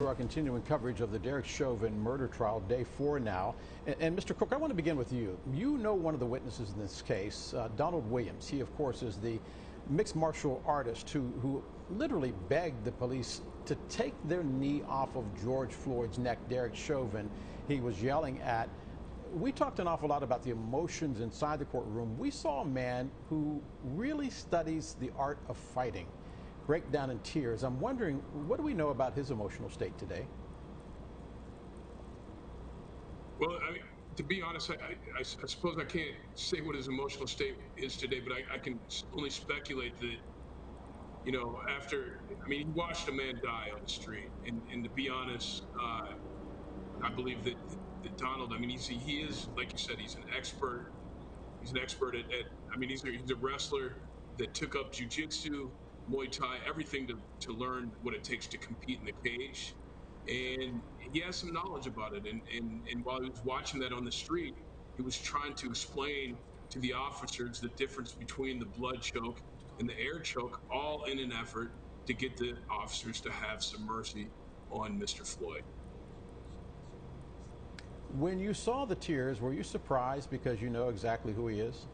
Our continuing coverage of the Derek Chauvin murder trial, day 4 now. And Mr. Cook, I want to begin with you. You know one of the witnesses in this case, Donald Williams. He, of course, is the mixed martial artist who literally begged the police to take their knee off of George Floyd's neck, Derek Chauvin. He was yelling at. We talked an awful lot about the emotions inside the courtroom. We saw a man who really studies the art of fighting break down in tears. I'm wondering, what do we know about his emotional state today? Well, to be honest, I suppose I can't say what his emotional state is today, but I can only speculate that, he watched a man die on the street. And to be honest, I believe that Donald, he is, like you said, he's an expert. He's an expert he's a wrestler that took up jujitsu, Muay Thai, everything to learn what it takes to compete in the cage. And he has some knowledge about it. And while he was watching that on the street, he was trying to explain to the officers the difference between the blood choke and the air choke, all in an effort to get the officers to have some mercy on Mr. Floyd. When you saw the tears, were you surprised because you know exactly who he is?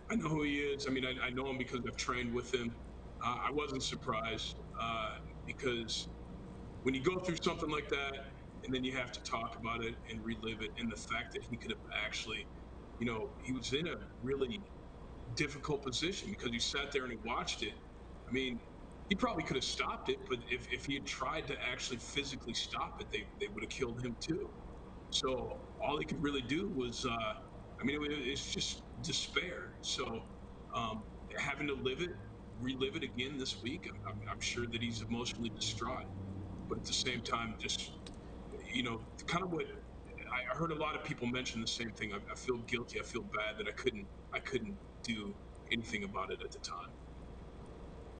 I know who he is. I know him because I've trained with him. I wasn't surprised because when you go through something like that and then you have to talk about it and relive it, and the fact that he could have actually, he was in a really difficult position because he sat there and he watched it. I mean, he probably could have stopped it, but if he had tried to actually physically stop it, they would have killed him too. So all he could really do was, it's just despair. So having to relive it again this week, I'm sure that he's emotionally distraught. But at the same time, just kind of what I heard a lot of people mention the same thing. I feel guilty. I feel bad that I couldn't do anything about it at the time.